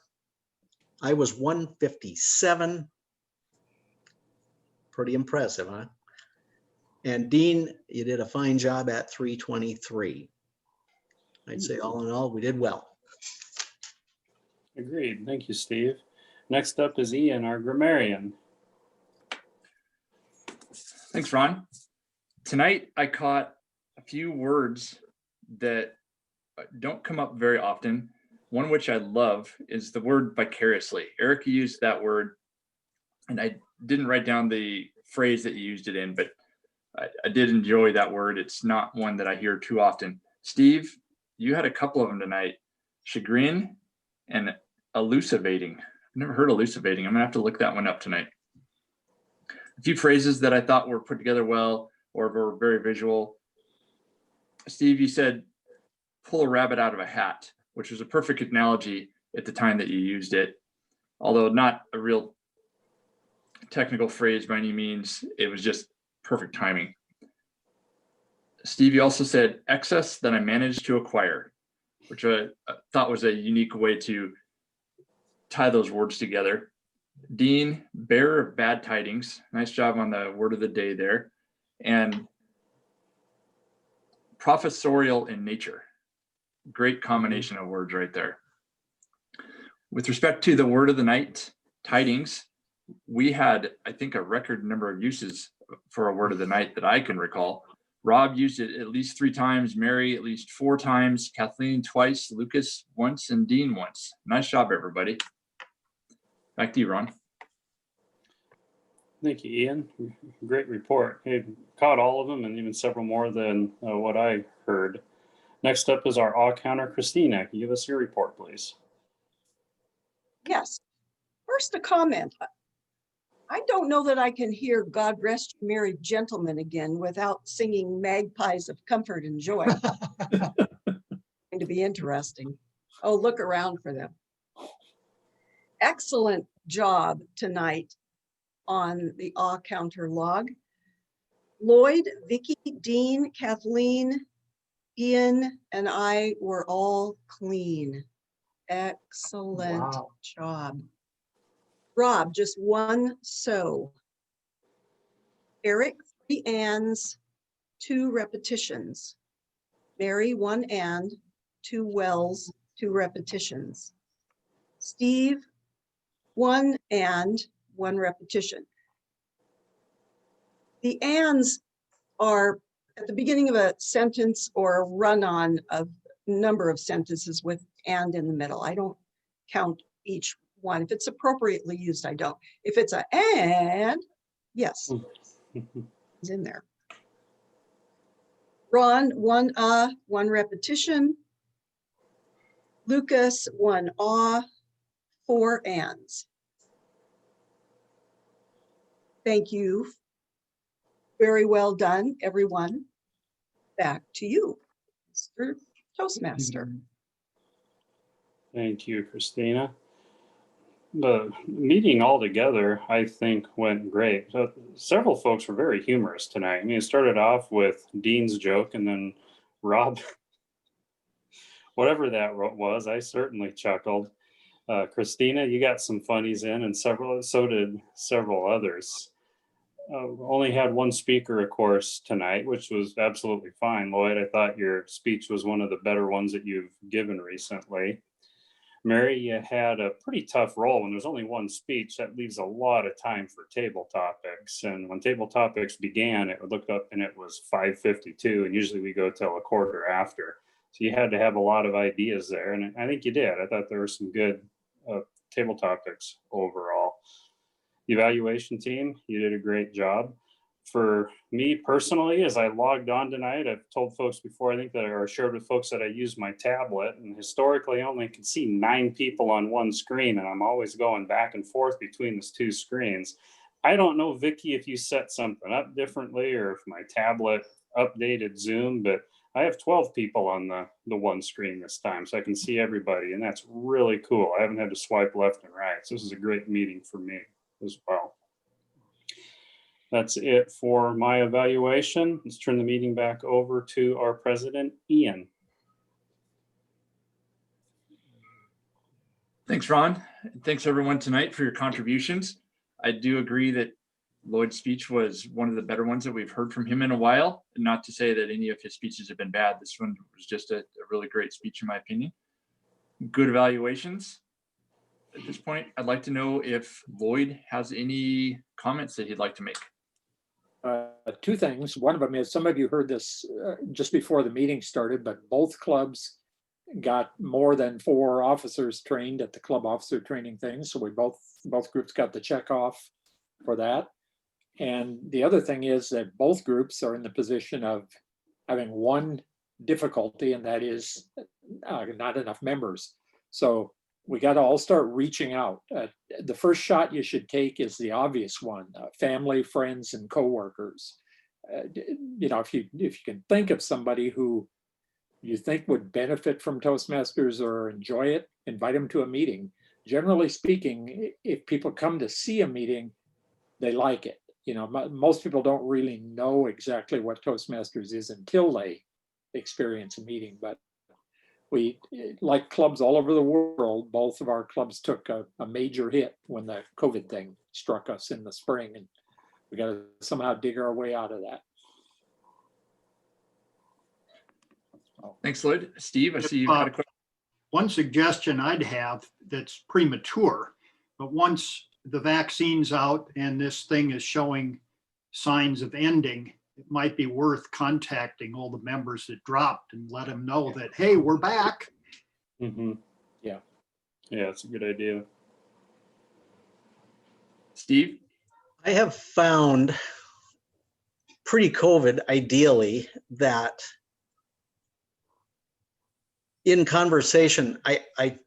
I was 157. Pretty impressive, huh? And Dean, you did a fine job at 323. I'd say all in all, we did well. Agreed. Thank you, Steve. Next up is Ian, our grammarian. Thanks, Ron. Tonight, I caught a few words that don't come up very often. One which I love is the word vicariously. Eric used that word, and I didn't write down the phrase that you used it in, but I did enjoy that word. It's not one that I hear too often. Steve, you had a couple of them tonight. Chagrin and elucidating. I've never heard elucidating. I'm gonna have to look that one up tonight. A few phrases that I thought were put together well or were very visual. Steve, you said pull a rabbit out of a hat, which was a perfect analogy at the time that you used it. Although not a real technical phrase by any means, it was just perfect timing. Steve, you also said excess that I managed to acquire, which I thought was a unique way to tie those words together. Dean, bearer of bad tidings. Nice job on the word of the day there. And professorial in nature. Great combination of words right there. With respect to the word of the night, tidings, we had, I think, a record number of uses for a word of the night that I can recall. Rob used it at least 3 times, Mary at least 4 times, Kathleen twice, Lucas once, and Dean once. Nice job, everybody. Back to you, Ron. Thank you, Ian. Great report. Hey, caught all of them and even several more than what I heard. Next up is our awe counter, Christina. Can you give us your report, please? Yes. First, a comment. I don't know that I can hear God Rest You Merry Gentlemen again without singing Magpies of Comfort and Joy. Going to be interesting. Oh, look around for them. Excellent job tonight on the awe counter log. Lloyd, Vicky, Dean, Kathleen, Ian, and I were all clean. Excellent job. Rob, just 1 so. Eric, 3 ands, 2 repetitions. Mary, 1 and, 2 wells, 2 repetitions. Steve, 1 and, 1 repetition. The ands are at the beginning of a sentence or a run-on of number of sentences with and in the middle. I don't count each one. If it's appropriately used, I don't. If it's a and, yes, it's in there. Ron, 1 1 repetition. Lucas, 1 4 ands. Thank you. Very well done, everyone. Back to you, Mr. Toastmaster. Thank you, Christina. The meeting altogether, I think, went great. So several folks were very humorous tonight. I mean, it started off with Dean's joke, and then Rob, whatever that was, I certainly chuckled. Christina, you got some funnies in, and so did several others. Only had 1 speaker, of course, tonight, which was absolutely fine. Lloyd, I thought your speech was one of the better ones that you've given recently. Mary, you had a pretty tough role. When there's only 1 speech, that leaves a lot of time for table topics. And when table topics began, it would look up and it was 5:52, and usually we go till a quarter after. So you had to have a lot of ideas there, and I think you did. I thought there were some good table topics overall. The evaluation team, you did a great job. For me personally, as I logged on tonight, I've told folks before, I think that I shared with folks that I use my tablet, and historically I only can see 9 people on 1 screen, and I'm always going back and forth between those 2 screens. I don't know, Vicky, if you set something up differently or if my tablet updated Zoom, but I have 12 people on the 1 screen this time, so I can see everybody, and that's really cool. I haven't had to swipe left and right, so this is a great meeting for me as well. That's it for my evaluation. Let's turn the meeting back over to our president, Ian. Thanks, Ron. Thanks, everyone, tonight for your contributions. I do agree that Lloyd's speech was one of the better ones that we've heard from him in a while. Not to say that any of his speeches have been bad. This one was just a really great speech, in my opinion. Good evaluations. At this point, I'd like to know if Lloyd has any comments that he'd like to make. 2 things. One of them is, some of you heard this just before the meeting started, but both clubs got more than 4 officers trained at the club officer training thing. So we both groups got the check off for that. And the other thing is that both groups are in the position of having one difficulty, and that is not enough members. So we got to all start reaching out. The first shot you should take is the obvious one: family, friends, and coworkers. You know, if you can think of somebody who you think would benefit from Toastmasters or enjoy it, invite them to a meeting. Generally speaking, if people come to see a meeting, they like it. You know, most people don't really know exactly what Toastmasters is until they experience a meeting. But we, like clubs all over the world, both of our clubs took a major hit when the COVID thing struck us in the spring, and we got to somehow dig our way out of that. Thanks, Lloyd. Steve, I see you had a question. One suggestion I'd have that's premature, but once the vaccine's out and this thing is showing signs of ending, it might be worth contacting all the members that dropped and let them know that, hey, we're back. Mm-hmm. Yeah. Yeah, it's a good idea. Steve? I have found pre-COVID, ideally, that in conversation, I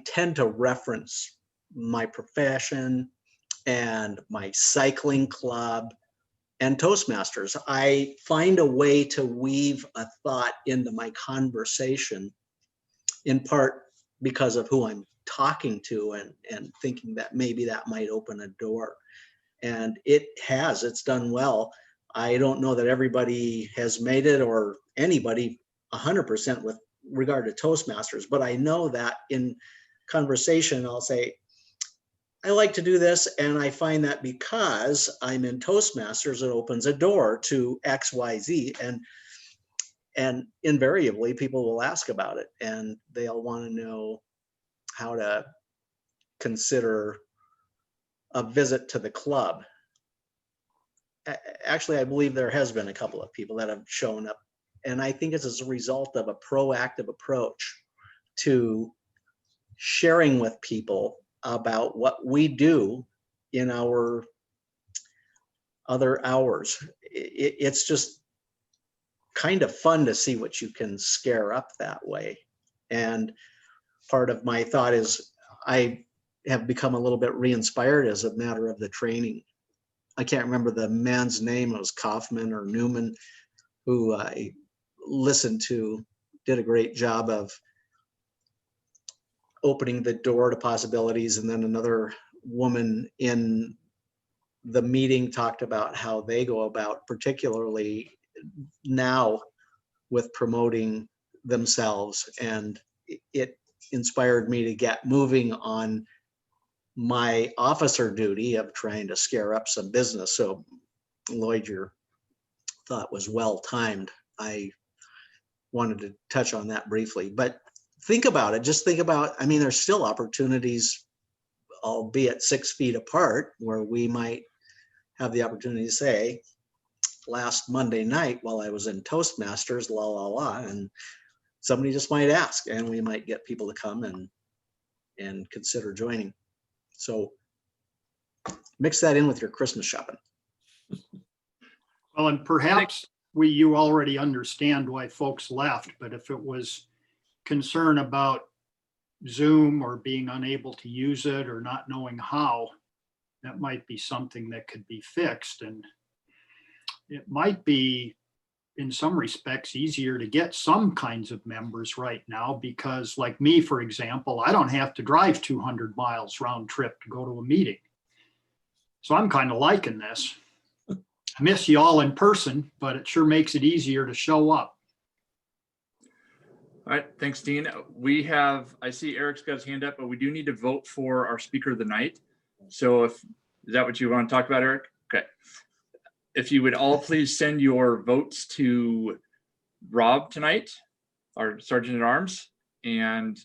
tend to reference my profession and my cycling club and Toastmasters. I find a way to weave a thought into my conversation, in part because of who I'm talking to and thinking that maybe that might open a door. And it's done well. I don't know that everybody has made it, or anybody 100% with regard to Toastmasters, but I know that in conversation, I'll say, I like to do this, and I find that because I'm in Toastmasters, it opens a door to X, Y, Z, and invariably people will ask about it, and they'll want to know how to consider a visit to the club. Actually, I believe there has been a couple of people that have shown up, and I think it's as a result of a proactive approach to sharing with people about what we do in our other hours. It's just kind of fun to see what you can scare up that way. And part of my thought is I have become a little bit re-inspired as a matter of the training. I can't remember the man's name, it was Kaufman or Newman, who I listened to, did a great job of opening the door to possibilities. And then another woman in the meeting talked about how they go about, particularly now, with promoting themselves. And it inspired me to get moving on my officer duty of trying to scare up some business. So Lloyd, your thought was well timed. I wanted to touch on that briefly, but think about it. Just think about, I mean, there's still opportunities, albeit 6 feet apart, where we might have the opportunity to say, last Monday night while I was in Toastmasters, la, la, la, and somebody just might ask, and we might get people to come and consider joining. So mix that in with your Christmas shopping. Well, and perhaps you already understand why folks left, but if it was concern about Zoom or being unable to use it or not knowing how, that might be something that could be fixed. And it might be, in some respects, easier to get some kinds of members right now, because like me, for example, I don't have to drive 200 miles round trip to go to a meeting. So I'm kind of liking this. I miss you all in person, but it sure makes it easier to show up. All right, thanks, Dean. I see Eric's got his hand up, but we do need to vote for our speaker of the night. So is that what you want to talk about, Eric? Okay. If you would all please send your votes to Rob tonight, our Sergeant at Arms. And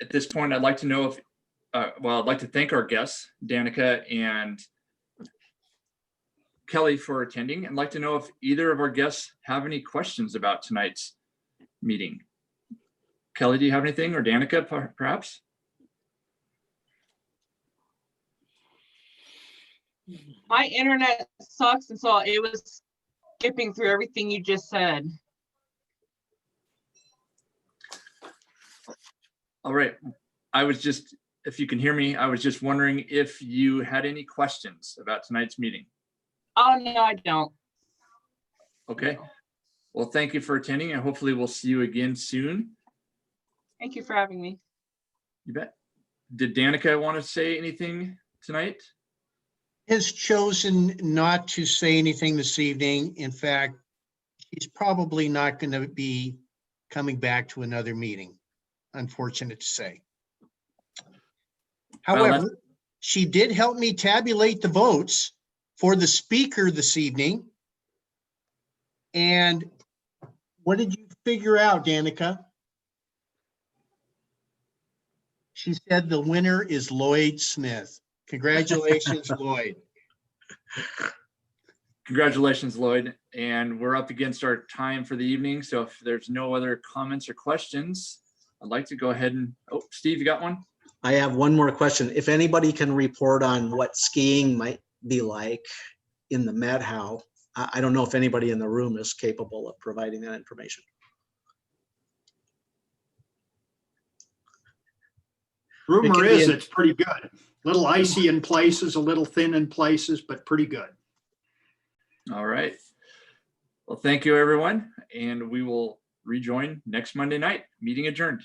at this point, I'd like to know if, I'd like to thank our guests, Danica and Kelly, for attending. I'd like to know if either of our guests have any questions about tonight's meeting. Kelly, do you have anything, or Danica perhaps? My internet sucks, and so it was skipping through everything you just said. All right. I was just, if you can hear me, I was just wondering if you had any questions about tonight's meeting. Oh, no, I don't. Okay. Well, thank you for attending, and hopefully we'll see you again soon. Thank you for having me. You bet. Did Danica want to say anything tonight? Has chosen not to say anything this evening. In fact, he's probably not going to be coming back to another meeting, unfortunate to say. However, she did help me tabulate the votes for the speaker this evening. And what did you figure out, Danica? She said the winner is Lloyd Smith. Congratulations, Lloyd. Congratulations, Lloyd. And we're up against our time for the evening. So if there's no other comments or questions, I'd like to go ahead and, oh, Steve, you got one? I have one more question. If anybody can report on what skiing might be like in the Madhow, I don't know if anybody in the room is capable of providing that information. Rumor is it's pretty good. Little icy in places, a little thin in places, but pretty good. All right. Well, thank you, everyone. And we will rejoin next Monday night. Meeting adjourned.